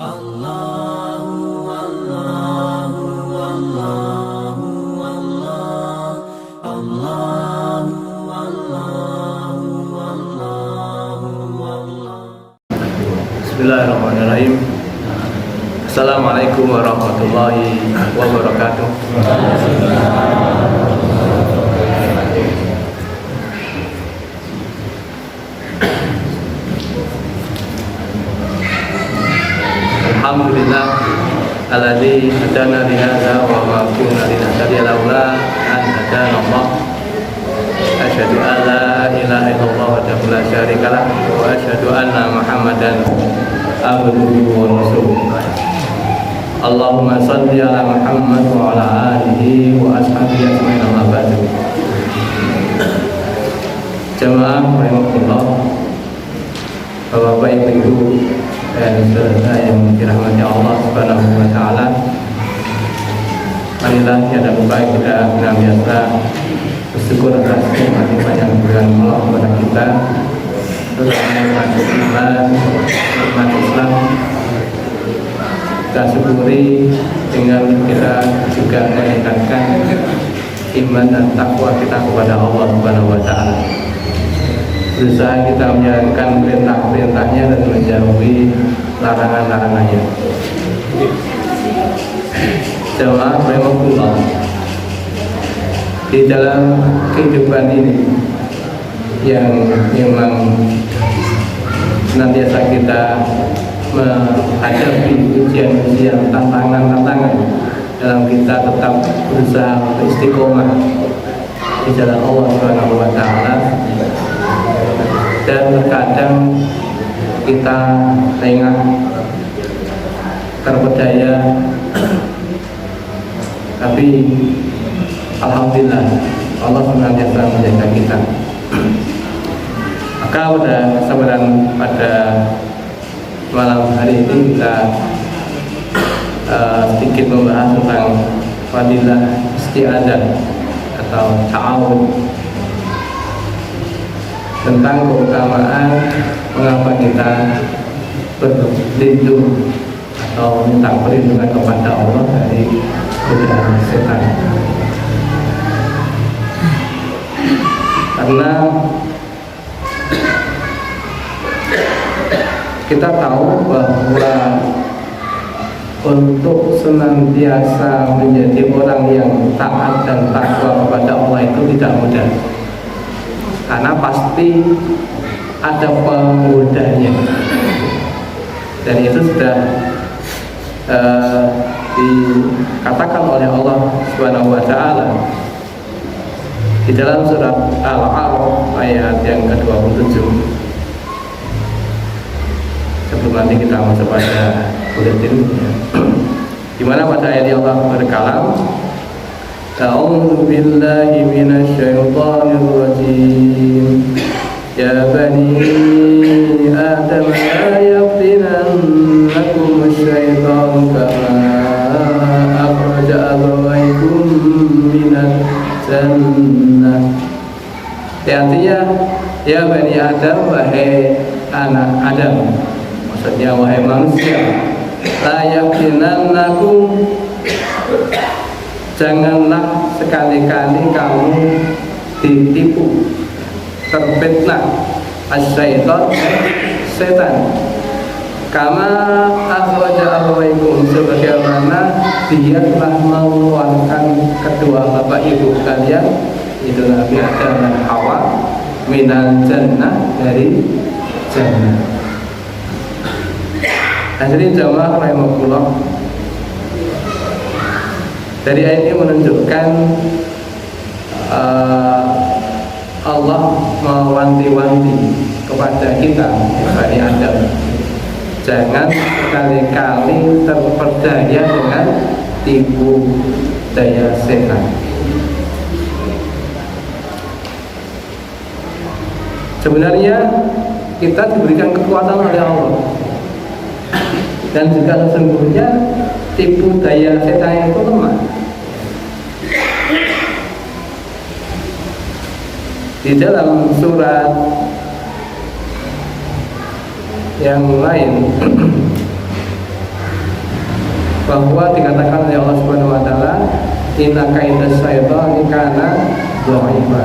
Bismillahirrahmanirrahim. Assalamualaikum warahmatullahi wabarakatuh. Alhamdulillah alladzi hadana li hadza wa ma kunna linahtadiya laula an hadana Allah. Asyhadu an la ilaha illallah wahdahu la syarikalah wa asyhadu anna Muhammadan abduhu wa rasuluh. Allahumma shalli ala Muhammad wa ala alihi wa ashabihi ajmain, amma ba'du. Jamaah rahimakumullah, Bapak Ibu dan saudara yang dirahmati Allah Subhanahu wa taala. Marilah tiada lupa kita senantiasa bersyukur atas nikmat-nikmat yang diberikan Allah kepada kita, terutama nikmat iman, nikmat Islam. Kita syukuri dengan kita juga meningkatkan iman dan takwa kita kepada Allah Subhanahu wa taala. Berusaha kita menjalankan perintah-perintahnya dan menjauhi larangan-larangannya. Jamaah rahimakumullah, di dalam kehidupan ini yang memang senantiasa kita menghadapi ujian-ujian, tantangan-tantangan, dalam kita tetap berusaha istiqomah di jalan Allah Subhanahu wa taala. Dan terkadang kita lengah, terpedaya, tapi alhamdulillah Allah senantiasa menjaga kita. Maka pada malam hari ini kita sedikit membahas tentang fadilah isti'adzah atau ta'awud, tentang keutamaan mengapa kita berlindung atau minta perlindungan kepada Allah dari godaan setan. Karena kita tahu bahwa untuk senantiasa menjadi orang yang taat dan takwa kepada Allah itu tidak mudah, karena pasti ada penggodanya, dan itu sudah dikatakan oleh Allah Subhanahu wa taala di dalam surat Al-A'raf ayat yang ke-27. Sebelum nanti kita masuk pada buletin, di mana pada ayat Allah berkalam, A'udzu billahi minasy syaithanir rajim. Ya bani Adam la yaftinannakum asy-syaitanu kama akhraja abawaykum minal jannah. Artinya, ya bani Adam, wahai anak Adam, maksudnya wahai manusia, la yaftinannakum, janganlah sekali-kali kamu ditipu, terfitnah, asy-syaitan, setan, kama akhraja abawaykum, sebagaimana dia telah mengeluarkan kedua bapak ibu kalian, itu Nabi Adam dan Hawa, minal jannah, dari jannah. Hadirin jamaah rahimakumullah, dari ayat ini menunjukkan Allah mewanti-wanti kepada kita, Bani Adam, jangan sekali-kali terperdaya dengan tipu daya setan. Sebenarnya kita diberikan kekuatan oleh Allah, dan juga sesungguhnya tipu daya setan itu lemah. Di dalam surat yang lain bahwa dikatakan oleh Allah Subhanahu wa taala, inna kaidas syaitani kana dha'ifa.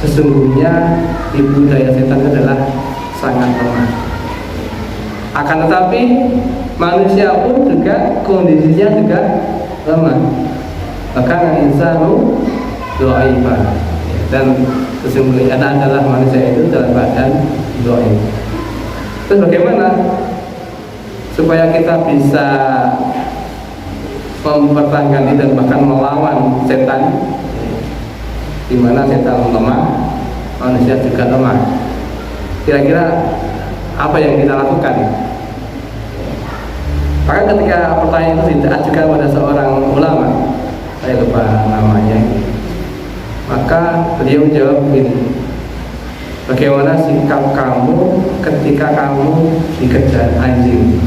Sesungguhnya tipu daya setan adalah sangat lemah. Akan tetapi manusia pun juga kondisinya juga lemah. Maka insanu dha'ifa. Dan sesungguhnya adalah manusia itu dalam keadaan dhaif. Terus bagaimana supaya kita bisa mempertahankan diri dan bahkan melawan setan? Di mana setan lemah, manusia juga lemah. Kira-kira apa yang kita lakukan? Maka ketika pertanyaan itu diajukan pada seorang ulama, saya lupa namanya, maka beliau jawab begini, bagaimana sikap kamu ketika kamu dikejar anjing?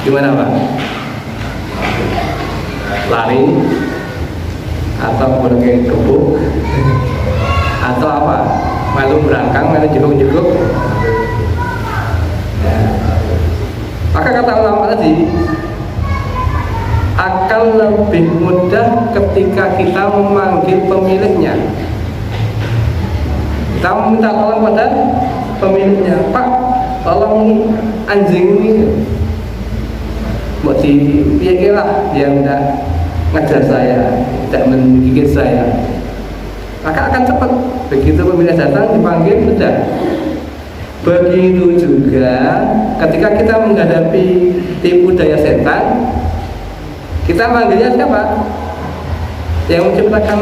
Gimana Pak? Lari? Atau berbagai gebuk? Atau apa? Malu berangkang, malu jeguk-jeguk? Ya. Maka kata ulama tadi, akan lebih mudah ketika kita memanggil pemiliknya. Kita meminta tolong pada pemiliknya, Pak, tolong anjing ini. Buat dipikirlah dia tidak ngajar saya, tidak menggigit saya. Maka akan cepat. Begitu pemilik datang dipanggil sudah. Begitu juga ketika kita menghadapi tipu daya setan, kita manggilnya siapa? Yang menciptakan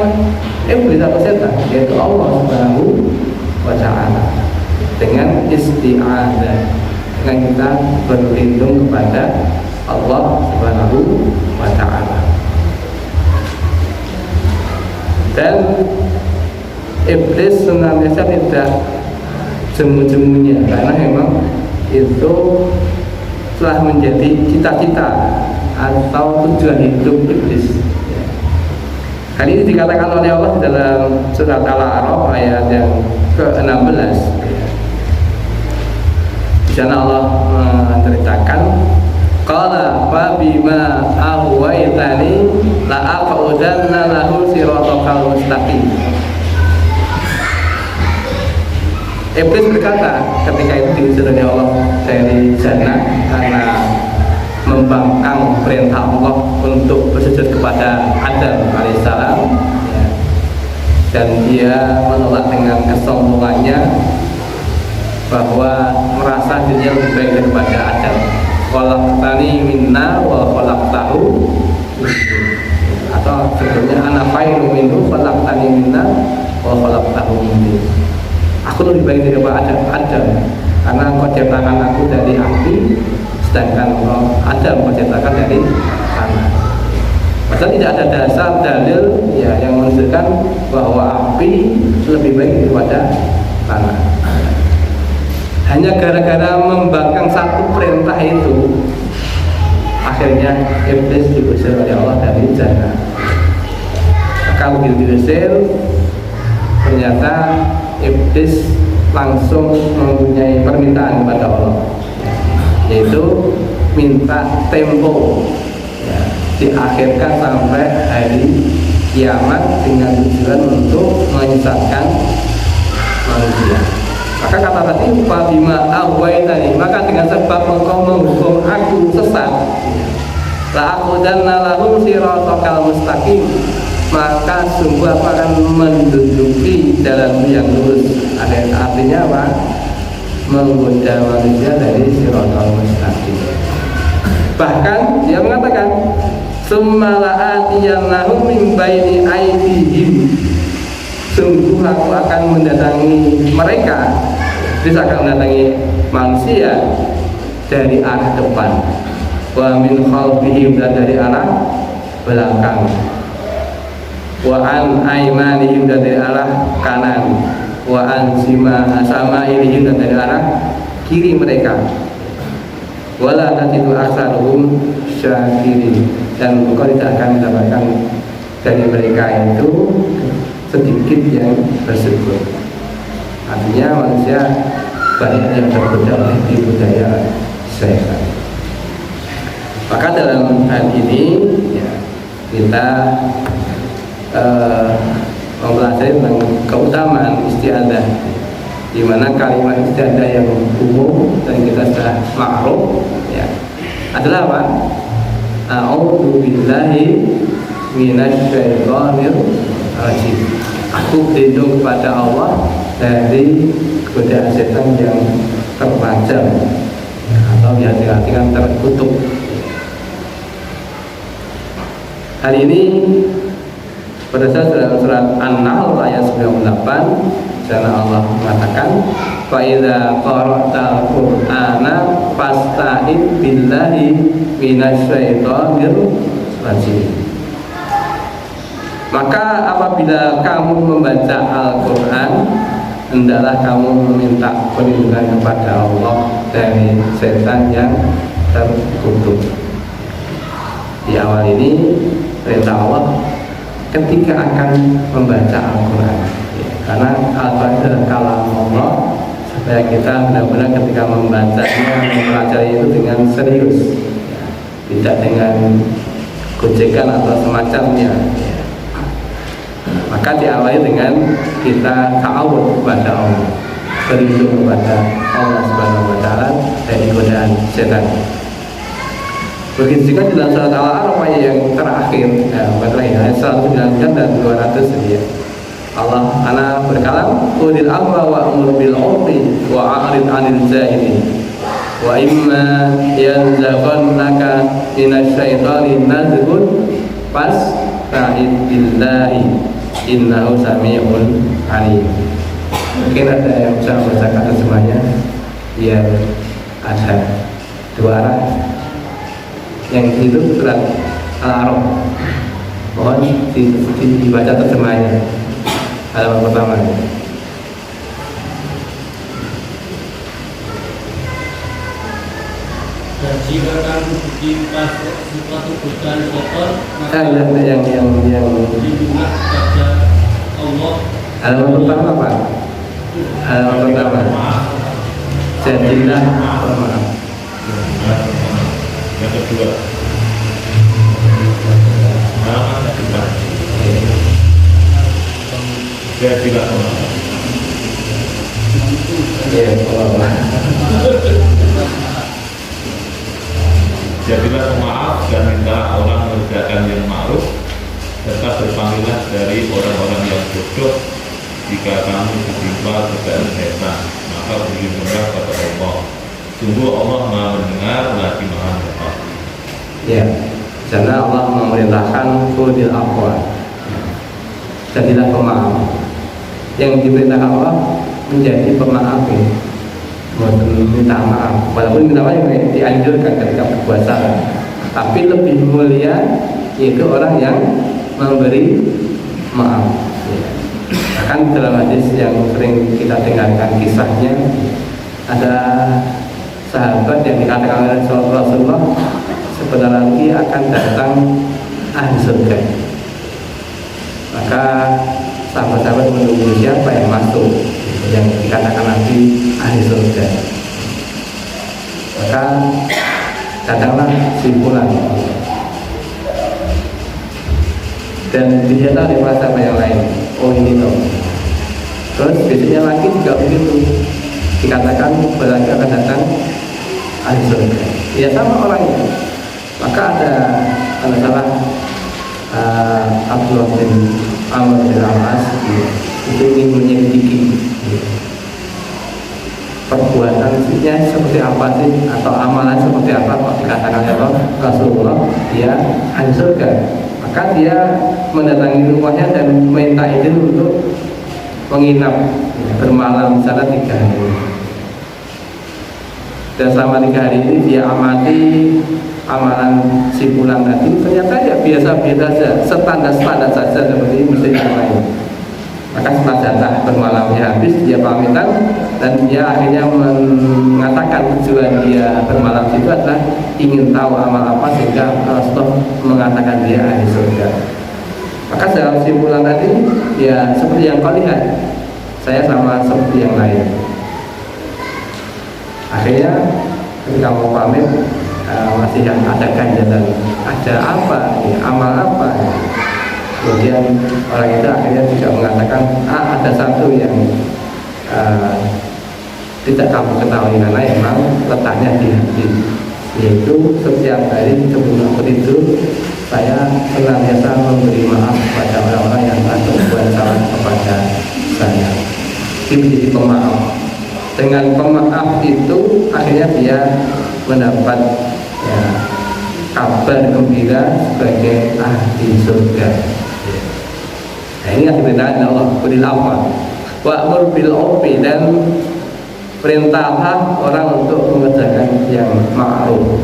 iblis atau setan, yaitu Allah Subhanahu wa ta'ala. Dengan isti'adzah, dengan kita berlindung kepada Allah Subhanahu wa ta'ala. Dan iblis sebenarnya tidak jemu-jemunya, karena memang itu telah menjadi cita-cita atau tujuan hidup iblis. Hal ini dikatakan oleh Allah dalam surat Al-A'raf ayat yang ke-16. Di sana Allah menceritakan, qala fa bima ahwaitani la aqudanna lahu siratal mustaqim. Iblis berkata ketika itu diusir oleh Allah dari jannah karena membangkang perintah Allah untuk bersujud kepada Adam alaihissalam, ya. Dan dia menolak dengan kesombongannya bahwa merasa dirinya lebih baik daripada Adam. Khalaqtani minna wa khalaqtahu, atau sebelumnya ana khairum minhu khalaqtani minna wa khalaqtahu minni. Aku lebih baik daripada Adam karena engkau ciptakan aku dari api, sedangkan Adam engkau ciptakan dari tanah. Padahal tidak ada dasar dalil ya yang menunjukkan bahwa api lebih baik daripada tanah. Hanya gara-gara membangkang satu perintah itu, akhirnya iblis diusir oleh Allah dari jannah. Maka begitu diusir, ternyata iblis langsung mempunyai permintaan kepada Allah, yaitu minta tempo, ya, diakhirkan sampai hari kiamat dengan tujuan untuk menyesatkan manusia. Maka kata tadi, fabima ahwaitani, maka dengan sebab engkau menghukum aku sesat, la aqudanna lahum siratal mustaqim, maka sungguh aku akan menduduki jalan yang lurus. Artinya apa? Menggoda manusia dari siratal mustaqim. Bahkan dia mengatakan, summa la'atiyannahum min baini aydihim, sungguh aku akan mendatangi mereka, bisa akan mendatangi manusia dari arah depan, wa min khalfihim, dan dari arah belakang, wa an aymanihim, dan dari arah kanan, wa an samailihim, dan dari arah kiri mereka, wala tajidu aktsaruhum syakirin, dan engkau tidak akan mendapatkan dari mereka itu sedikit yang bersyukur. Artinya manusia banyak yang tergoda oleh tipu daya setan. Maka dalam hal ini ya, kita mempelajari tentang keutamaan isti'adzah, di mana kalimat isti'adzah yang umum dan kita sudah maklum ya adalah apa? A'udzu billahi minasyaitonir rajim. Aku berlindung kepada Allah dari godaan setan yang terpajang atau diartikan terkutuk. Hari ini berdasarkan dalam surat An-Nahl ayat 98, karena Allah mengatakan fa idza qara'tal qur'ana fasta'id billahi minasyaitonir rajim. Maka apabila kamu membaca Al-Quran, hendaklah kamu meminta perlindungan kepada Allah dari setan yang terkutuk. Di awal ini perintah Allah ketika akan membaca Al-Quran, karena Al-Quran adalah kalam Allah, supaya kita benar-benar ketika membacanya, mempelajari itu dengan serius, tidak dengan gojekan atau semacamnya. Maka diawali dengan kita ta'awud kepada Allah, berlindung kepada Allah Subhanahu wa Ta'ala dari godaan setan. Begitu juga dalam surat Al-A'raf ayat yang terakhir, ayat 199 dan 200 ya. Allah berkalam, qulil afwa wa amur bil 'urfi wa a'rid 'anil jahilin wa imma yanzaghannaka minasyaitani nazghun fasta'id billahi innahu sami'un 'alim. Mungkin ada yang bisa membacakan semuanya biar ada dua arah. Yang itu surat Al-A'raf, mohon dibaca terjemahnya halaman pertama. Dan jika kamu menjumpa suatu godaan kotor, maka yang lindungilah kepada Allah. halaman pertama Pak. Halaman pertama. Jadilah pemaaf. Yang kedua, halaman kedua, jadilah pemaaf. Ya, Allah. Jadilah pemaaf dan mintalah orang mengerjakan yang ma'ruf, serta berpamillah dari orang-orang yang bodoh. Jika kamu tertimpa godaan setan, maka berlindunglah kepada Allah. Sungguh Allah Maha mendengar lagi Maha mengetahui. Ya, karena Allah memerintahkan qulil afwa, jadilah pemaaf. Yang diperintahkan Allah menjadi pemaaf ini, minta maaf. Walaupun minta maaf dianjurkan ketika berpuasa, tapi lebih mulia yaitu orang yang memberi maaf. Ya. Bahkan dalam hadis yang sering kita dengarkan kisahnya, ada sahabat yang dikatakan oleh Rasulullah, sebentar lagi akan datang ahli surga. Maka sahabat-sahabat menunggu siapa yang masuk, yang dikatakan Nabi ahli surga. Maka datanglah simpulan, dan dilihatlah oleh para sahabat yang lain, oh ini toh. Terus biasanya lagi juga begitu, dikatakan berarti akan datang ahli surga. Ya sama orangnya. Maka ada salah Abdullah bin Amr bin Al-As itu ingin menyelidiki perbuatannya seperti apa sih, atau amalan seperti apa kok dikatakan oleh Rasulullah dia ahli surga. Maka dia mendatangi rumahnya dan minta izin untuk menginap bermalam di sana 3 hari. Dan selama 3 hari ini dia amati amalan si fulan tadi, ternyata ya biasa-biasa saja, standar-standar saja seperti muslim yang lain. Maka setelah jatah bermalamnya habis, dia pamitan dan dia akhirnya mengatakan tujuan dia bermalam itu adalah ingin tahu amal apa sehingga Rasulullah mengatakan dia ahli surga. Maka dalam simpulan tadi ya seperti yang kau lihat, saya sama seperti yang lain. Akhirnya ketika mau pamit, dikasih yang ada ganjaran, ada apa, ya, amal apa. Kemudian orang itu akhirnya juga mengatakan, ada satu yang tidak kamu ketahui karena memang letaknya di hati, yaitu setiap hari sebelum aku tidur saya senantiasa memberi maaf kepada orang-orang yang telah berbuat salah kepada saya. Dia menjadi pemaaf. Dengan pemaaf itu akhirnya dia mendapat ya, kabar gembira sebagai ahli surga. Nah, ini yang diperintahkan Allah, beril afwa wa'mur bil 'urfi, dan perintahlah orang untuk mengerjakan yang ma'ruf.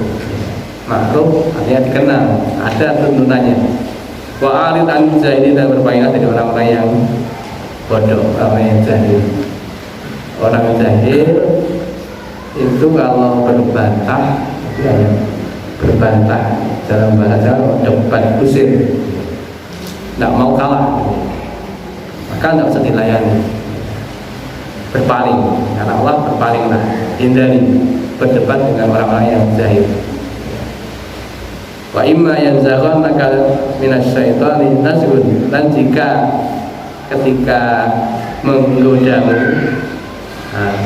Ma'ruf artinya dikenal, ada tuntunannya. Wa'arid an jahilin, dan berpalinglah dari orang-orang yang bodoh, orang yang jahil. Orang jahil itu kalau berbantah itu hanya berbantah, dalam bahasa debat kusir, tidak mau kalah, maka tidak usah dilayani. Berpaling, karena Allah berpalinglah, hindari berdebat dengan orang-orang yang jahil. Wa imma yanzaghannaka minasyaitani nazghun, dan jika ketika menggodamu,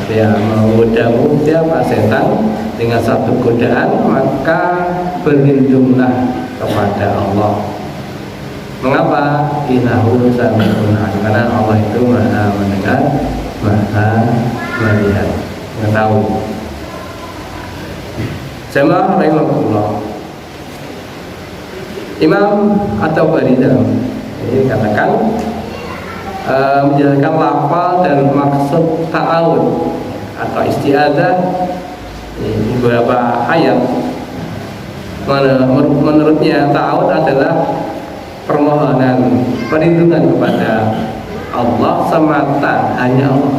dia menggodamu, siapa setan dengan satu godaan, maka berlindunglah kepada Allah. Mengapa? Innahu sami'un alim, karena Allah itu maha mendengar, maha melihat, mengetahui. Jamaah rahimahullah, Imam At-Tabari ini katakan menjelaskan lafal dan maksud ta'awud atau isti'adzah di beberapa ayat. Menurutnya ta'awud adalah permohonan perlindungan kepada Allah semata, hanya Allah,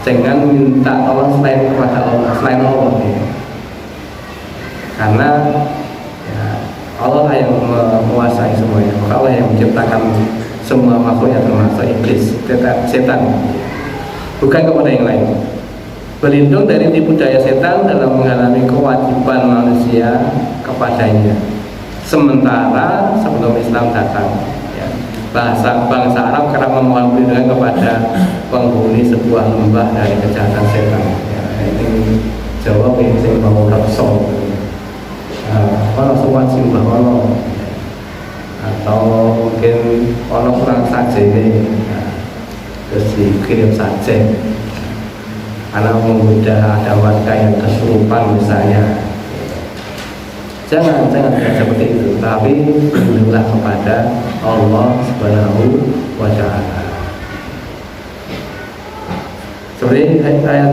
jangan minta tolong selain kepada Allah, selain Allah ya. Karena ya, Allah yang menguasai semuanya, maka Allah yang menciptakan semua makhluknya termasuk iblis, setan, bukan kepada yang lain. Berlindung dari tipu daya setan dalam mengalami kewajiban manusia kepadanya sementara sebelum Islam datang ya. Bangsa Arab kerap memohon perlindungan kepada penghuni sebuah lembah dari kejahatan setan ya. Ini jawab yang saya mau rakso kalau suat simbah ono, atau mungkin ono kurang saja ini terus dikirim saja, karena menggoda ada warga yang kesurupan misalnya. Jangan seperti itu, tapi berlindunglah kepada Allah Subhanahu wa Ta'ala. Seperti ayat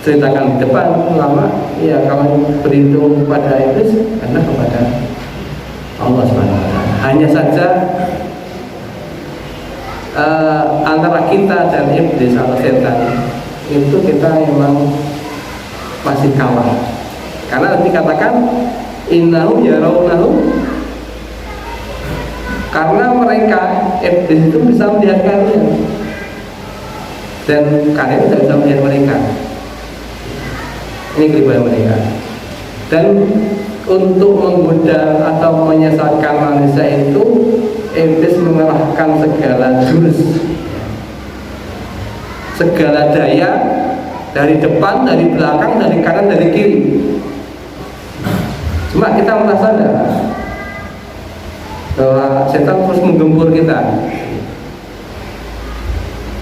ceritakan di depan ulama, ya kalau berlindung kepada iblis adalah kepada Allah Subhanahu wa Ta'ala. Hanya saja antara kita dan iblis atau setan itu kita memang masih kalah, karena nanti katakan innahu yarawnahu, karena mereka iblis itu bisa melihat kalian dan kalian tidak bisa melihat mereka. Ini kelebihan mereka. Dan untuk menggoda atau menyesatkan manusia itu iblis mengerahkan segala jurus, segala daya, dari depan, dari belakang, dari kanan, dari kiri. Cuma kita merasa bahwa setan terus menggempur kita.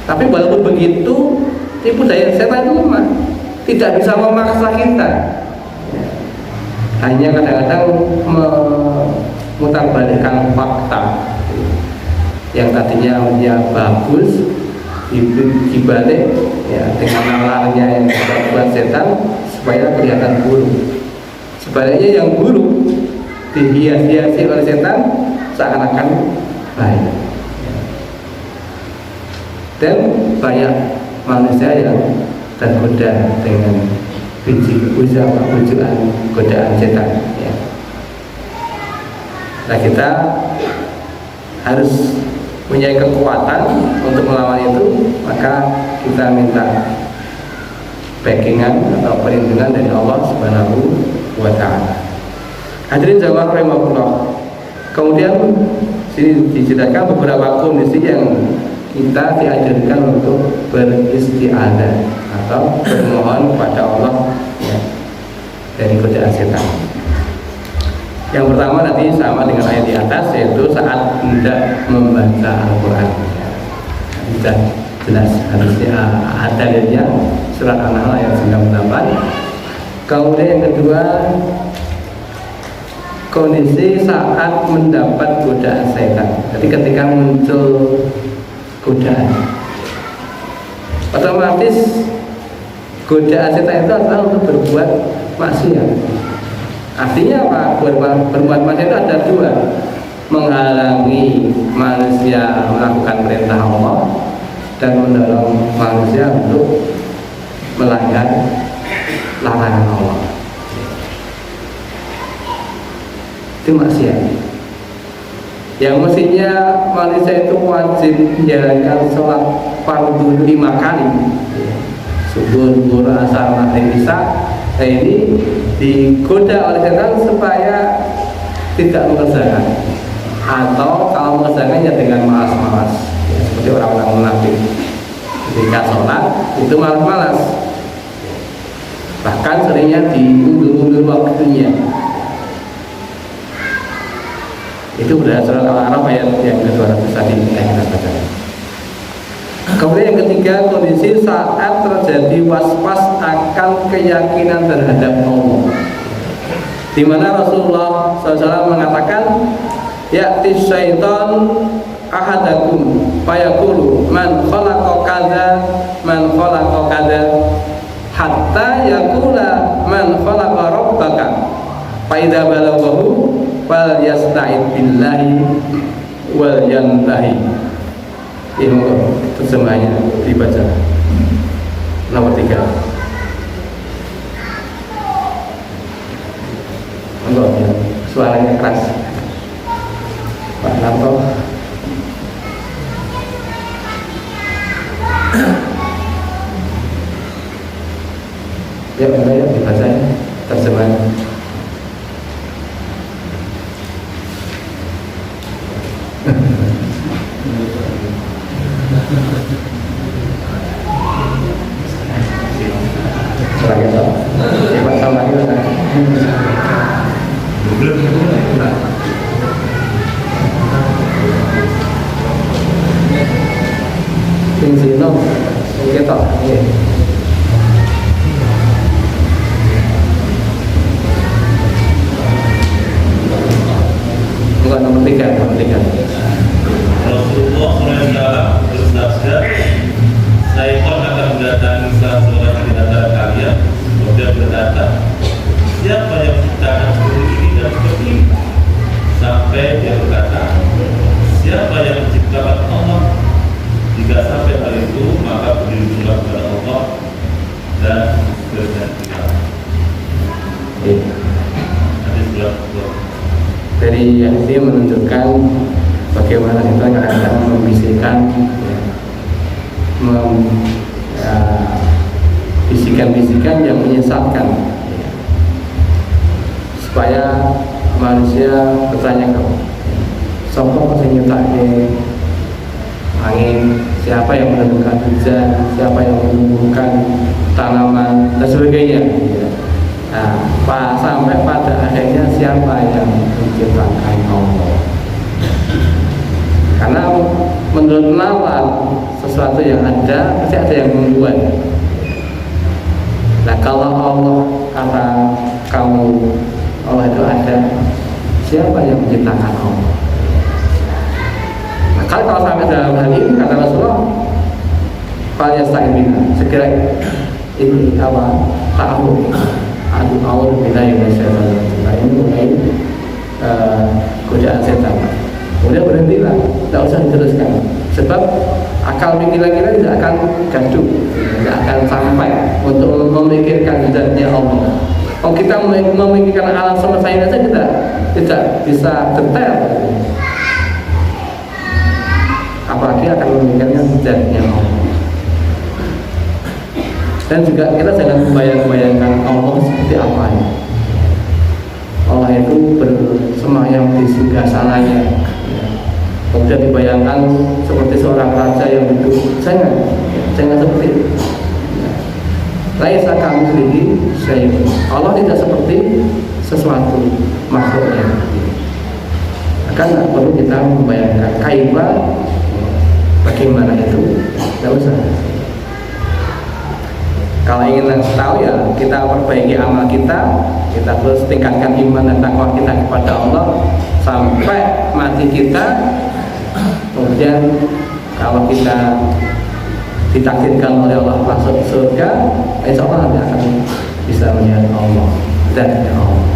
Tapi walaupun begitu, tipu daya setan itu lemah, tidak bisa memaksa kita. Hanya kadang-kadang memutarbalikkan fakta yang tadinya bagus dibalik ya, dengan nalarnya yang dibuat setan supaya kelihatan buruk. Sebaliknya yang buruk dihias-hiasi oleh setan seakan-akan baik. Dan banyak manusia yang tergoda dengan bujukan godaan setan ya. Nah, kita harus punya kekuatan untuk melawan itu, maka kita minta backingan atau perlindungan dari Allah Subhanahu wa taala. Hadirin jamaah rahimahullah. Kemudian sini diceritakan beberapa kondisi yang kita diajarkan untuk beristi'adzah atau bermohon kepada Allah ya, dari godaan setan. Yang pertama nanti sama dengan ayat di atas, yaitu saat hendak membaca Al-Quran. Sudah jelas harusnya ada dalilnya, surat An-Nahl ayat 98. Kemudian yang kedua, kondisi saat mendapat godaan setan. Jadi ketika muncul godaan, otomatis godaan setan itu adalah untuk berbuat maksiat. Artinya apa? Berbuat maksiat itu ada dua: menghalangi manusia melakukan perintah Allah dan mendorong manusia untuk melanggar larangan Allah. Itu maksiat. Yang mestinya manusia itu wajib menjalankan sholat fardu 5 kali, subuh, zuhur, asar, maghrib, isya. Nah ini digoda oleh setan supaya tidak mengerjakan, atau kalau mengerjakannya dengan malas-malas ya, seperti orang-orang munafik. Ketika sholat itu malas-malas, bahkan seringnya diundur-undur waktunya. Itu berdasarkan Al-A'raf ayat yang ke-200 tadi yang kita baca. Kemudian yang ketiga, kondisi saat terjadi was-was akan keyakinan terhadap Allah, di mana Rasulullah SAW mengatakan, ya'ti syaitan ahadakum fayaqulu man khalaqa kadza man khalaqa kadza hatta yaqula man khalaqa rabbaka fa idza balaghahu fal yasta'id billahi wal yantahi. Ini terjemahnya dibaca. Nomor 3. Enggak ya, suaranya keras. Pak Narto. Ya, enggak ya, dibaca ya terjemahnya. Serangnya tau, coba sama itu kan. Ting sino, ini tau, ini. Bukan nomor 3, nomor 3. Rasulullah SAW bersabda, syaitan akan mendatangi salah seorang di antara kalian, kemudian berkata, siapa yang menciptakan seperti ini dan seperti ini? Sampai dia berkata, siapa yang menciptakan Allah? Jika sampai hal itu, maka berdirilah kepada Allah dan bergantilah. Hadis surat 2. Dari hadis ini menunjukkan bagaimana kita kadang-kadang membisikkan bisikan-bisikan yang menyesatkan, supaya manusia bertanya ke sapa sing nyiptake angin, siapa yang menentukan hujan, siapa yang menumbuhkan tanaman dan sebagainya. Nah, sampai pada akhirnya siapa yang menciptakan Allah? Karena menurut nalar sesuatu yang ada pasti ada yang membuat. Nah kalau Allah kata kamu Allah itu ada, siapa yang menciptakan Allah? Nah kalau sampai dalam hal ini kata Rasulullah, fal yasta'in segera ini apa tahu adu awal bila yang syaitan. Nah ini mulai godaan setan. Kemudian berhentilah, tidak usah diteruskan. Sebab akal pikiran kita tidak akan gaduh, tidak akan sampai untuk memikirkan zatnya Allah. Kalau kita memikirkan alam semesta ini saja kita tidak bisa detail, apalagi akan memikirkan zatnya Allah. Dan juga kita jangan membayangkan Allah seperti apa ya. Allah itu bersemayam di singgasananya ya. Kemudian dibayangkan seperti seorang raja yang duduk. Jangan seperti itu ya. Laisa kamitslihi syai'un. Allah tidak seperti sesuatu makhluknya. Maka perlu kita membayangkan kaifa, bagaimana itu, tidak usah. Kalau ingin tahu ya kita perbaiki amal kita terus tingkatkan iman dan takwa kita kepada Allah sampai mati kita. Kemudian kalau kita ditakdirkan oleh Allah masuk surga, insya Allah nanti akan bisa melihat Allah dan Allah.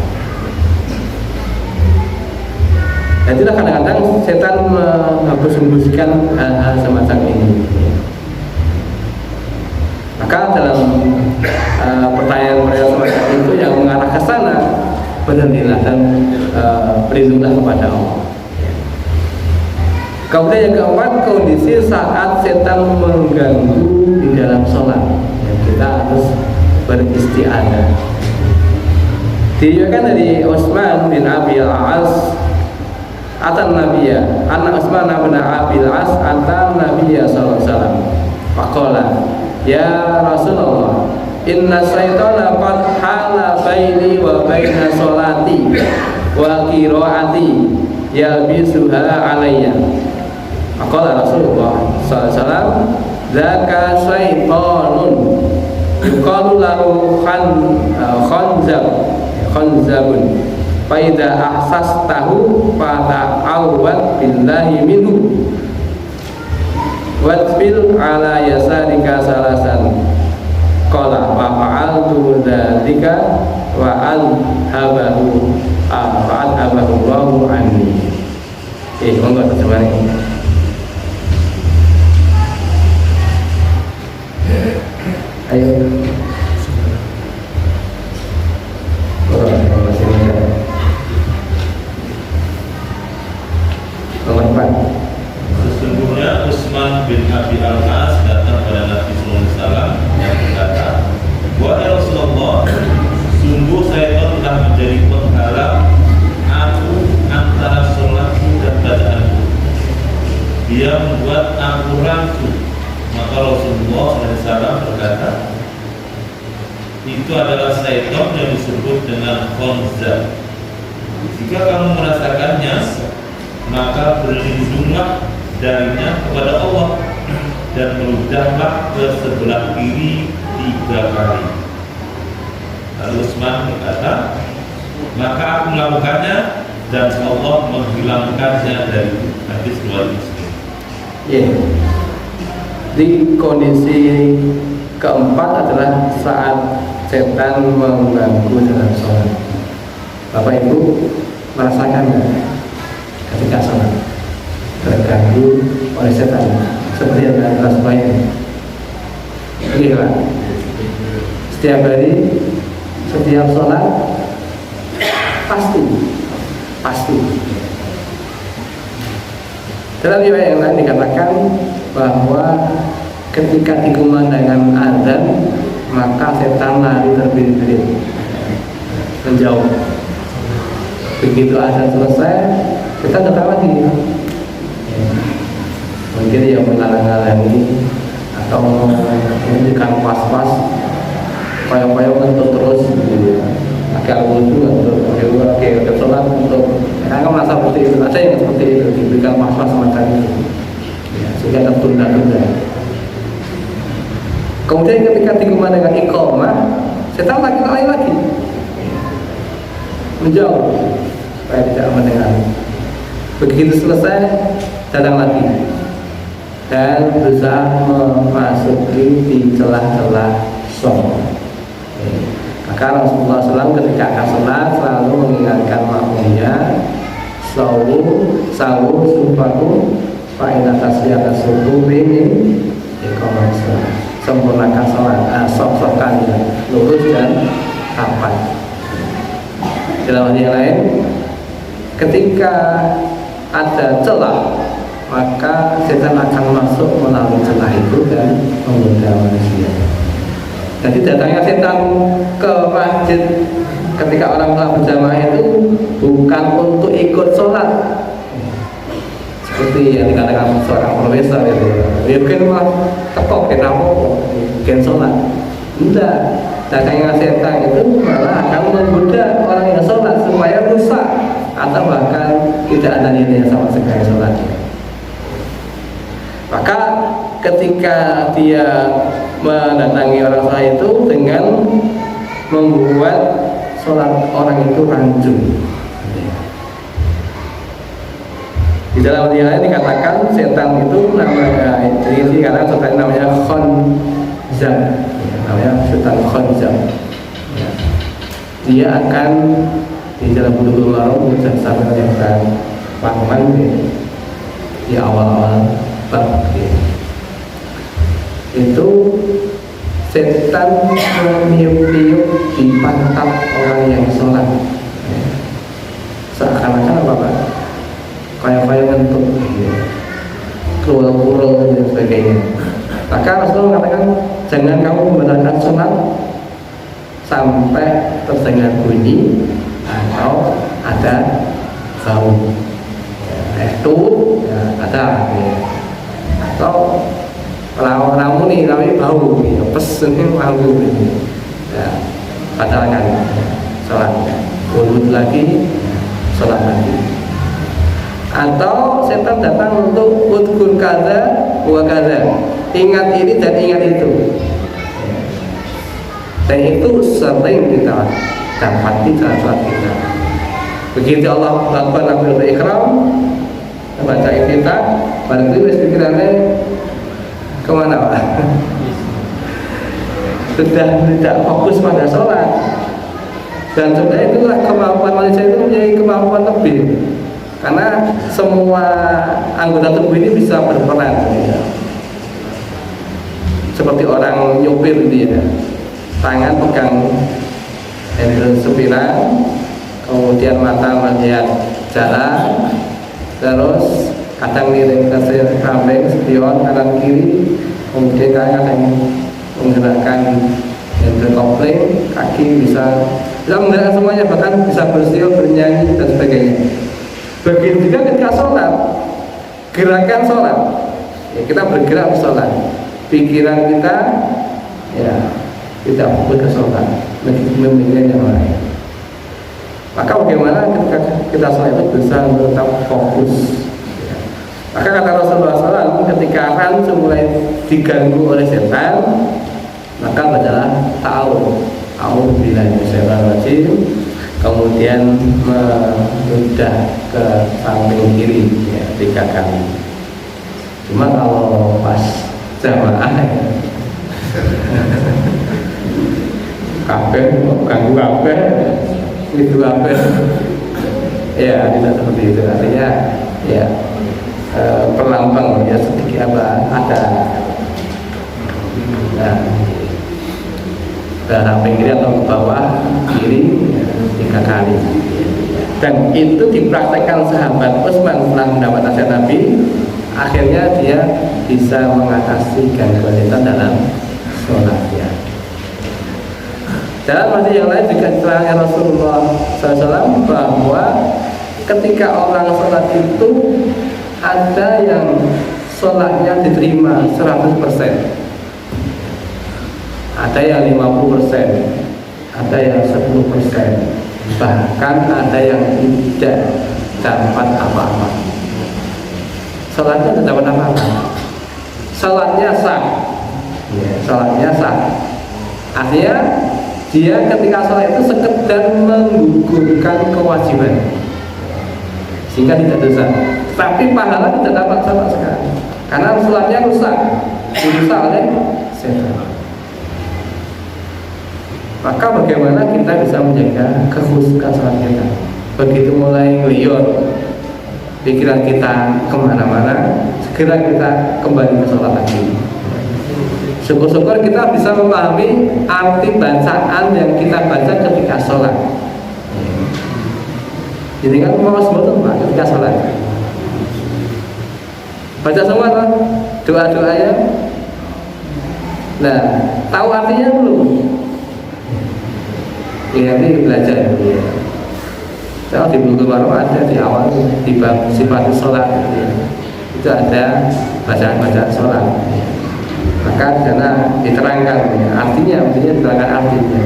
Dan itulah kadang-kadang setan menghembus-hembuskan hal-hal semacam ini. Maka dalam pertanyaan semacam itu yang mengarah ke sana, berhentilah dan berlindunglah kepada Allah. Kemudian yang keempat, kondisi saat setan mengganggu di dalam sholat, ya, kita harus beristi'adzah. Diriwayatkan dari Utsman bin Abi al-As atan Nabiyya, anna Utsman bin Abi al-As atan Nabiyya sallallahu alaihi wasallam. Faqala, ya Rasulullah, inna syaitana qad hala baini wa baina sholati wa qiraati yalbisuha alayya. Faqala Rasulullah sallallahu alaihi wasallam, dzaka syaitonun yuqalu lahu khanzabun fa idza ahsastahu fata'awwad billahi minhu watbil ala yasarika salasan. Qala fa fa'altu dzalika wa alhabahu Allahu anni. Monggo terjemahnya. Ayo. Sesungguhnya Utsman bin Abi al-As datang pada Nabi sallallahu alaihi wasallam yang berkata, "Wahai Rasulullah, sungguh syaitan telah menjadi penghalang aku antara sholatku dan bacaanku. Dia membuat aku ragu." Maka Rasulullah SAW berkata, itu adalah syaitan yang disebut dengan khanzab. Jika kamu merasakannya, maka berlindunglah darinya kepada Allah dan meludahlah ke sebelah kiri 3 kali. Lalu Utsman berkata, maka aku melakukannya dan Allah menghilangkannya dari hadis riwayat Muslim. Di kondisi keempat adalah saat setan mengganggu dalam sholat. Bapak Ibu merasakan ketika sholat terganggu oleh setan seperti yang telah sebelumnya. Lihat, setiap hari, setiap sholat pasti. Dalam riwayat yang lain dikatakan bahwa ketika dikumandangkan azan maka setan lari terbirit-birit menjauh. Begitu azan selesai, kita datang lagi. Mungkin yang menghalang-halangi atau menunjukkan pas-pas, koyok-koyok untuk terus gitu ya. Agak wudhu untuk agak sholat untuk karena merasa seperti itu, ada yang seperti itu diberikan pas-pas semacam itu ya, sehingga tertunda-tunda. Kemudian ketika dikumandangkan iqamah, setan lagi menjauh supaya tidak mendengar. Begitu selesai, datang lagi dan berusaha memasuki di celah-celah sholat. Maka Rasulullah SAW ketika akan sholat selalu mengingatkan makmumnya, sawu sufaku fa'ina tasbihata subuh ini iqamah sholat. Sempurnakan sholat, sok-sok kalian lurus dan rapat. Dalam hal yang lain, ketika ada celah, maka setan akan masuk melalui celah itu dan menggoda manusia. Jadi datangnya setan ke masjid ketika orang sholat berjamaah itu bukan untuk ikut sholat, seperti yang dikatakan seorang profesor itu. Ya mungkin mah tekok kita mau bikin sholat. Enggak, datangnya setan itu malah akan menggoda orang yang sholat supaya rusak atau bahkan tidak ada nilai sama sekali sholatnya. Maka ketika dia mendatangi orang sholat itu dengan membuat sholat orang itu rancu. Di dalam hadis lain dikatakan setan itu namanya, jadi dikatakan setan namanya khonzam, namanya setan khonzam. Dia akan di dalam Bulughul Maram sampai yang akan pahaman di awal-awal bab itu setan meniup-niup di pantat orang yang sholat, seakan-akan apa Pak? Kayak bentuk kurul-kurul dan sebagainya. Maka Rasulullah mengatakan jangan kamu membenarkan sholat sampai terdengar bunyi atau ada bau itu ada atau ramu nih tapi bau pesen bau batalkan sholatnya, urut lagi sholat lagi. Atau setan datang untuk udkur kaza wa kaza, ingat ini dan ingat itu, dan itu sering kita dapati dalam sholat kita. Begitu Allah melakukan takbiratul ihram, baca iftitah, pada itu pikirannya kemana Pak? Sudah tidak fokus pada sholat. Dan sebenarnya itulah kemampuan manusia itu menjadi kemampuan lebih, karena semua anggota tubuh ini bisa berperan ya. Seperti orang nyopir dia, tangan pegang handle sepiran, kemudian mata melihat jalan, terus kadang miring ke samping, spion kanan kiri, kemudian kadang menggerakkan handle kopling, kaki bisa menggerakkan semuanya, bahkan bisa bersiul, bernyanyi dan sebagainya. Begitu juga ketika sholat, gerakan sholat ya, kita bergerak sholat, pikiran kita ya tidak fokus ke sholat, memikirkan yang lain. Maka bagaimana ketika kita sholat itu bisa tetap fokus ya. Maka kata Rasulullah SAW, ketika rancu mulai diganggu oleh setan, maka adalah a'udzubillahi minasyaitonir rajim, kemudian meludah ke samping kiri ya, 3 kali. Cuma kalau pas jamaah kabeh ganggu kabeh itu kabeh ya, tidak seperti itu. Artinya ya perlampang ya, sedikit apa ada ke samping kiri atau ke bawah kiri ya, 3 kali. Dan itu dipraktekkan sahabat Utsman setelah mendapat nasihat Nabi, akhirnya dia bisa mengatasi gangguan setan dalam sholatnya. Dalam hadis yang lain juga diterangkan Rasulullah SAW bahwa ketika orang sholat itu ada yang sholatnya diterima 100%, ada yang 50%, ada yang 10%, bahkan ada yang tidak dapat apa-apa. Sholatnya tidak dapat apa-apa, sholatnya sah ya, sholatnya sah. Artinya dia ketika sholat itu sekedar menggugurkan kewajiban sehingga tidak dosa, tapi pahala tidak dapat sama sekali karena sholatnya rusak, dirusak oleh setan. Maka bagaimana kita bisa menjaga kekhusyukan sholat kita? Begitu mulai ngeliyor pikiran kita kemana-mana, segera kita kembali ke sholat lagi. Syukur-syukur kita bisa memahami arti bacaan yang kita baca ketika sholat. Jadi kan mau sebut Pak ketika sholat, baca semua kan doa-doanya. Nah, tahu artinya belum? Ini belajar ya. Kalau di buku baru ada di awal di bab sifat sholat ya. Itu ada bacaan-bacaan sholat ya. Maka di sana diterangkan ya, artinya diterangkan artinya.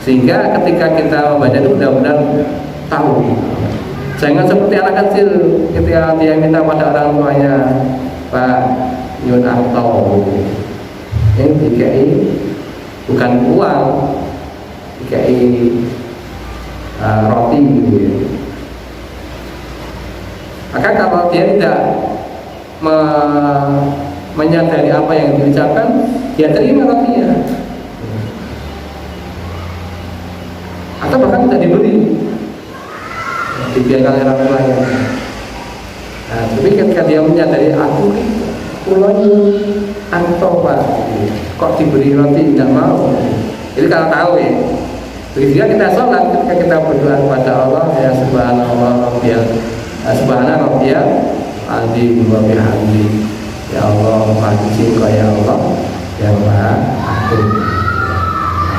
Sehingga ketika kita membaca itu benar-benar tahu. Jangan seperti anak kecil ketika dia minta pada orang tuanya, Pak Yun atau yang DKI bukan uang, DKI roti gitu ya. Maka kalau dia tidak menyadari apa yang diucapkan, dia terima rotinya, atau bahkan tidak diberi, dibiarkan orang tuanya. Nah, tapi ketika dia menyadari aku pulaunya atau Pak, kok diberi roti tidak mau, jadi kalau tahu ya. Begitu juga kita sholat, ketika kita berdoa kepada Allah, ya subhanallah rabbiyal subhana rabbiyal azim wa bihamdi, ya Allah maha suci Engkau ya Allah yang maha agung,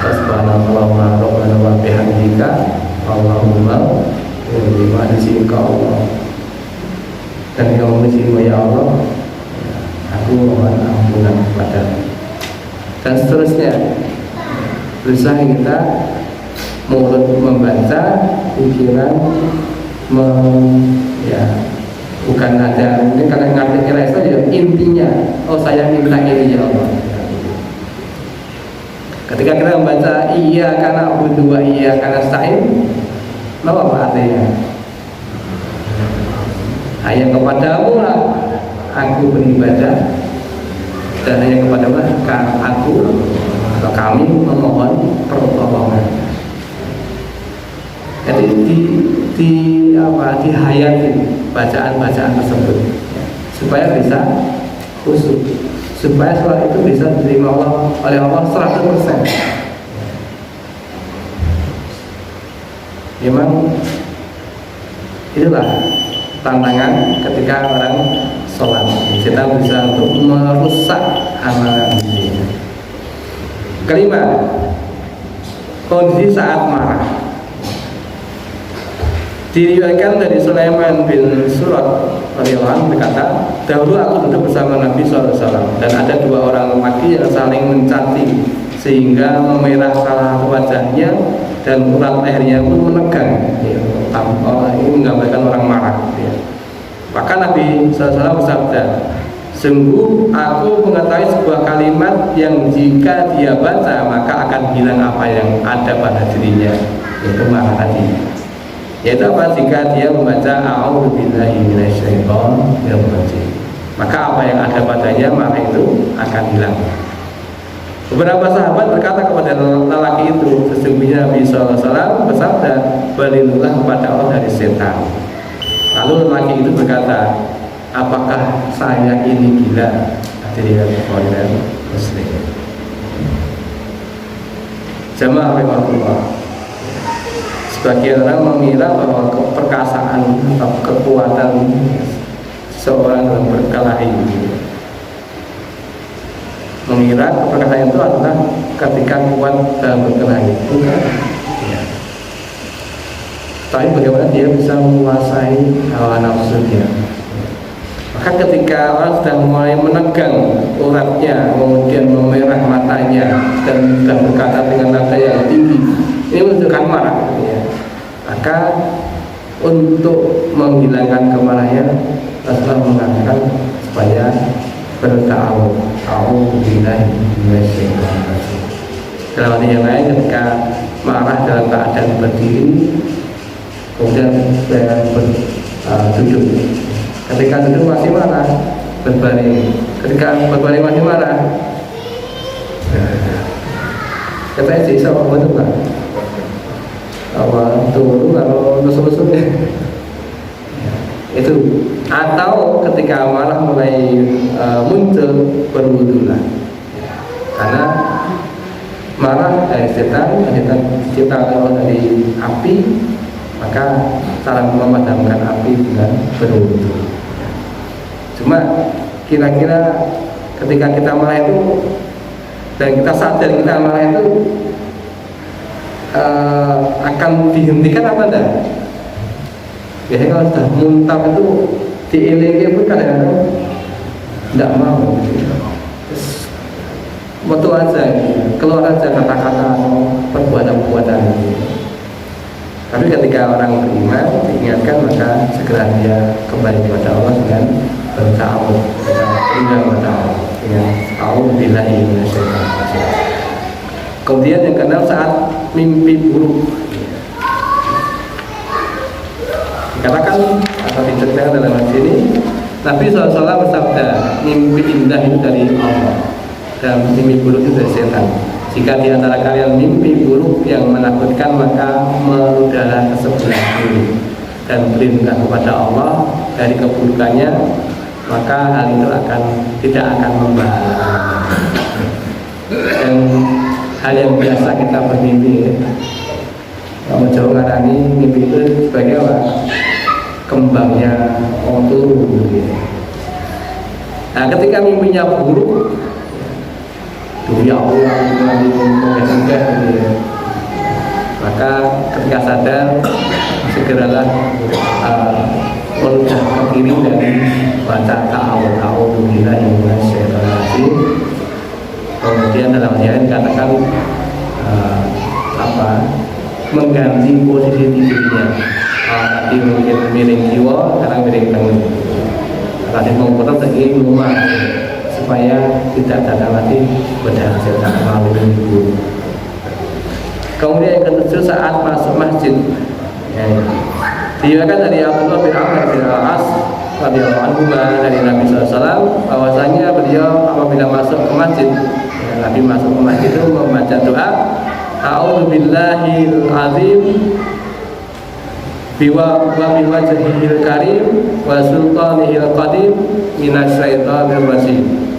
subhanallah wa rabbana wa bihamdika Allahumma maha suci Engkau Allah dan Engkau maha suci ya Allah, aku mohon ampunan kepadamu, dan seterusnya. Berusaha kita mulut membaca, pikiran ya bukan ada mungkin karena ngerti kira saja intinya, oh saya minta ini ya Allah. Ketika kita membaca iya karena butuh wa iya karena stain, apa artinya? Hanya kepadamu lah aku beribadah, dan hanya kepadamu lah aku atau kami memohon pertolongan. Jadi dihayati bacaan-bacaan tersebut supaya bisa khusyuk, supaya sholat itu bisa diterima oleh Allah 100%. Memang itulah tantangan ketika orang sholat. Kita bisa untuk merusak amalan ini. Kelima, kondisi saat marah. Diriwayatkan dari Sulaiman bin Surat radhiyallahu anhu berkata, dahulu aku duduk bersama Nabi SAW dan ada dua orang lelaki yang saling mencaci sehingga memerah salah wajahnya dan urat lehernya pun menegang. Ini menggambarkan orang marah. Maka Nabi SAW bersabda, sungguh aku mengetahui sebuah kalimat yang jika dia baca maka akan hilang apa yang ada pada dirinya, yaitu marah tadi. Yaitu apa? Jika dia membaca a'udzubillahi minasyaitonir rajim, maka apa yang ada padanya marah itu akan hilang. Beberapa sahabat berkata kepada lelaki itu, sesungguhnya Nabi SAW bersabda, berlindunglah kepada Allah dari setan. Lalu lelaki itu berkata, apakah saya ini gila? Hadirin dan muslim. Jamaah rahimahullah. Sebagian orang mengira bahwa perkasaan atau kekuatan seorang dalam berkelahi, mengira perkasaan itu adalah ketika kuat dalam berkelahi. Bukan. Tapi bagaimana dia bisa menguasai hawa nafsu dia. Maka ketika orang sudah mulai menegang uratnya, kemudian memerah matanya dan berkata dengan nada yang tinggi, ini menunjukkan marah. Maka untuk menghilangkan kemarahannya, Rasulullah mengatakan supaya berta'awud, a'udzubillahi minasyaitonir rajim. Dalam arti yang lain, ketika marah dalam keadaan berdiri, kemudian duduk. Ketika duduk masih marah, berbaring. Ketika berbaring masih marah, katanya sih sama betul lah. Awal turun kalau nusuk-nusuknya itu, atau ketika marah mulai muncul, berwudulah, karena marah dari setan diciptakan Allah dari api, maka cara memadamkan api dengan berwudu. Cuma kira-kira ketika kita marah itu dan kita sadar kita marah itu akan dihentikan apa enggak? Biasanya kalau sudah muntah itu diilingi pun kadang-kadang tidak mau. Betul aja, keluar aja kata-kata atau perbuatan-perbuatan. Tapi ketika orang beriman diingatkan, maka segera dia kembali kepada Allah dengan bertawaf, tinggal bertawaf dengan a'udzubillahi minasyaitonir rajim. Kemudian yang keenam, saat mimpi buruk. Dikatakan atau diceritakan dalam hadis ini, Nabi SAW bersabda, mimpi indah itu dari Allah dan mimpi buruk itu dari setan. Jika di antara kalian mimpi buruk yang menakutkan, maka meludahlah ke sebelah kiri dan berlindunglah kepada Allah dari keburukannya, maka hal itu tidak akan membahayakan. Dan hal yang biasa kita bermimpi, kalau Jawa ngarani mimpi itu sebagai apa? Kembangnya turu gitu. Nah, ketika mimpinya buruk, ya Allah mengenai maka ketika sadar segeralah meludah ke kiri dan baca ta'awudzubillahi minasyaitonir rajim. Kemudian dalam ayat dikatakan mengganti posisi tidurnya. Tadi mungkin miring jiwa, sekarang miring tangan. Tadi mau potong lagi rumah supaya tidak datang lagi bedah setan melalui minggu. Kemudian yang ketujuh, saat masuk masjid, diriwayatkan dari Abdullah bin Amr bin Al-As radhiyallahu anhu dari Nabi SAW bahwasanya beliau apabila masuk ke masjid, Nabi masuk ke masjid itu membaca doa a'udzubillahil azim biwajhihil karim wa sultanihil qadim minasyaitonir rajim.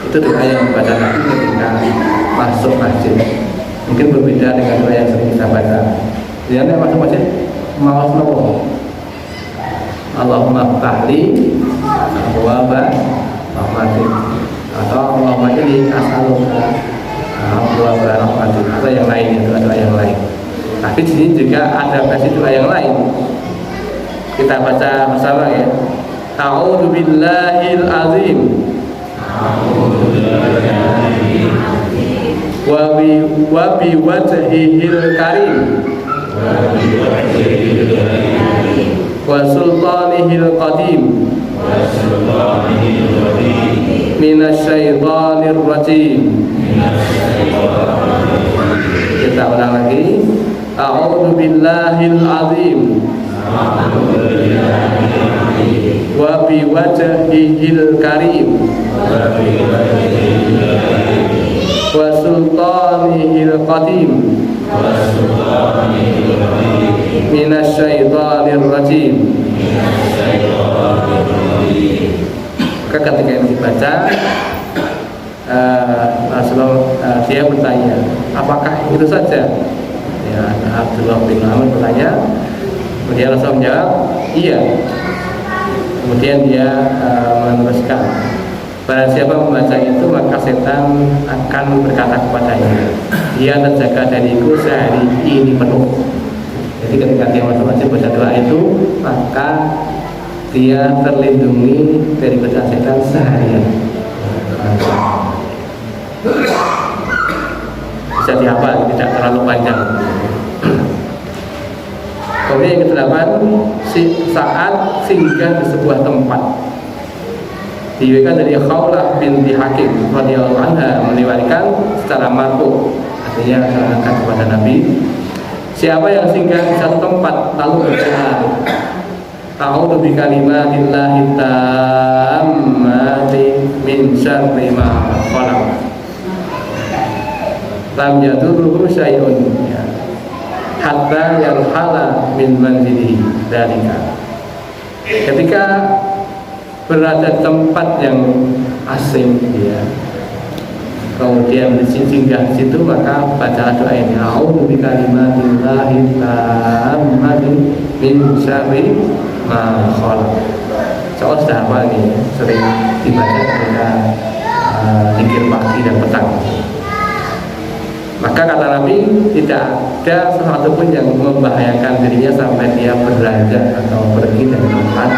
Itu doa yang dibaca Nabi ketika masuk masjid. Mungkin berbeda dengan doa yang sering kita baca. Dia masuk masjid mawas nopo. Allahumma ftahli abwaaba rahmatik, atau Allahumma inni as'aluka abwaaba rahmatik, atau yang lain, itu doa yang lain. Tapi di sini juga ada versi doa yang lain. Kita baca bersama ya. A'udzubillahil azim wa bi wajhihil karim wa sultanihil qadim minasyaitonir rajim. Kita ulang lagi. A'udzubillahil azim wa bi wajhihil karim wa sultanihil qadim minasyaitonir rajim. Maka ketika ini dibaca, Rasulullah dia bertanya, apakah itu saja? Ya, Abdullah bin Amr bertanya, kemudian Rasulullah menjawab, iya. Kemudian dia meneruskan, barang siapa membaca itu maka setan akan berkata kepadanya, dia terjaga dariku sehari ini penuh. Jadi ketika dia masuk masjid baca doa itu, maka dia terlindungi dari godaan setan seharian. Bisa dihafal, tidak terlalu panjang. Kemudian yang ke-8, saat singgah di sebuah tempat. Diriwayatkan dari Khawlah binti Hakim radhiyallahu anha meriwayatkan secara marfu, artinya disampaikan kepada Nabi, siapa yang singgah di satu tempat lalu berdoa, a'udzu bikalimatillahi tammati min syarri ma khalaq, lam yadurruhu syai'un hatta yarhala min manzilihi dzalika. Ketika berada di tempat yang asing, ya, kemudian singgah di situ, maka baca doa ini, a'udzu bikalimatillahi tammati min syarri ma khalaq. soal sudah hafal nih, sering dibaca ketika zikir pagi dan petang. Maka kata Nabi, tidak ada sesuatu pun yang membahayakan dirinya sampai dia beranjak atau pergi dari tempat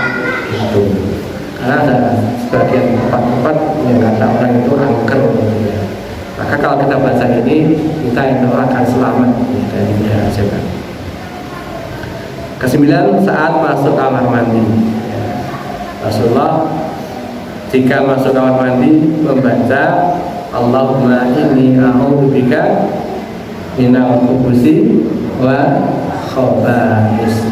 itu. Karena ada sebagian tempat-tempat yang kata orang itu angker. Maka kalau kita baca ini, kita itu akan selamat dari setan. Kesembilan, saat masuk kamar mandi. Rasulullah jika masuk kamar mandi membaca Allahumma inni a'udzubika minal khubuthi wa khaba'is.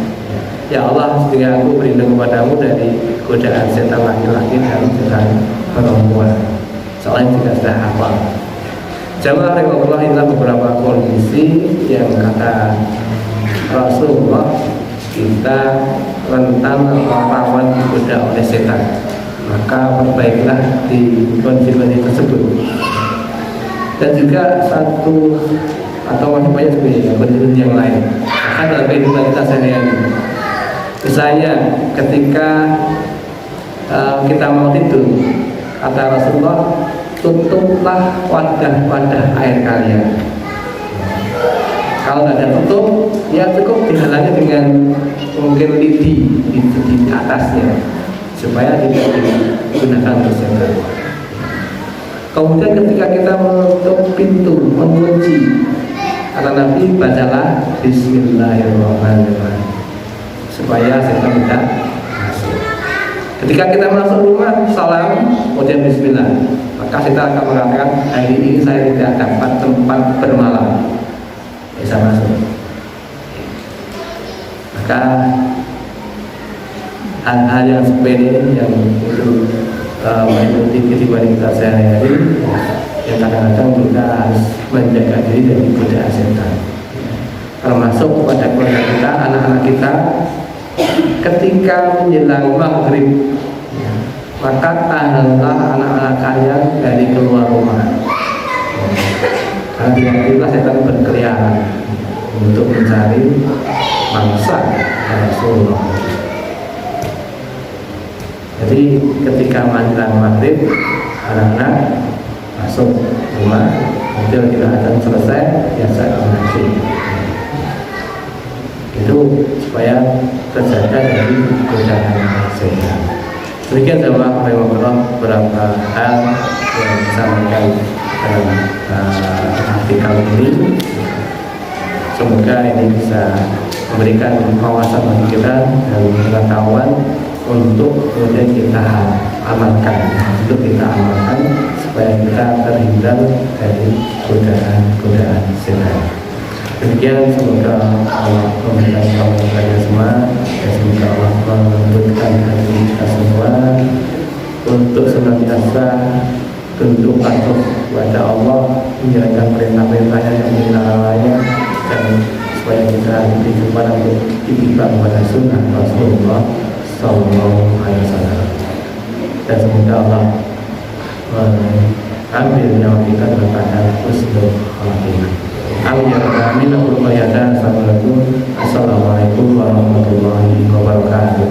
Ya Allah, sehingga aku berlindung kepadamu dari godaan setan laki-laki dan setan perempuan. Soalnya juga sudah hafal. Jamaah rahimahullah, inilah beberapa kondisi yang kata Rasulullah kita rentan atau rawan digoda oleh setan. Maka perbaikilah di kondisi tersebut. Dan juga satu atau masih banyak sebenarnya kondisi yang lain. Maka dalam kehidupan kita sehari-hari, misalnya ketika kita mau tidur, kata Rasulullah, tutuplah wadah-wadah air kalian. Kalau tidak ada tutup, ya cukup dihalangi dengan mungkin lidi di atasnya, supaya tidak digunakan untuk setan. Kemudian ketika kita menutup pintu, mengunci, kata Nabi, bacalah Bismillahirrahmanirrahim, supaya setan tidak masuk. Ketika kita masuk rumah, salam, kemudian Bismillah, maka setan akan mengatakan, hari ini saya tidak dapat tempat bermalam, bisa masuk. Maka hal-hal yang sepele yang itu mengikuti kehidupan kita sehari-hari, yang kadang-kadang kita harus menjaga diri dari godaan setan. Termasuk kepada keluarga kita, anak-anak kita, ketika menjelang maghrib, maka tahanlah anak-anak kalian dari keluar rumah. Karena tiba-tiba setan berkeliaran untuk mencari mangsa Rasulullah. Jadi ketika menjelang maghrib, anak-anak masuk rumah, kemudian kita akan selesai, biasa mengaji. Itu supaya terjaga dari godaan setan. Demikian jamaah rahimahullah beberapa hal yang disampaikan dalam artikel ini. Semoga ini bisa memberikan wawasan bagi kita dan pengetahuan untuk kemudian kita amalkan, supaya kita terhindar dari godaan setan. Demikian, semoga Allah memberkati kita semua, dan semoga Allah menunjukkan hati kita semua untuk senantiasa tunduk patuh kepada Allah, menjalankan perintah-perintahnya yang dilarangnya, dan supaya kita diberi kepada untuk ittiba kepada sunnah Rasulullah Sallallahu Alaihi Wasallam. Dan semoga Allah mengambil nyawa kita dalam keadaan husnul khatimah. Amin ya rabbal alamin. Assalamualaikum warahmatullahi wabarakatuh.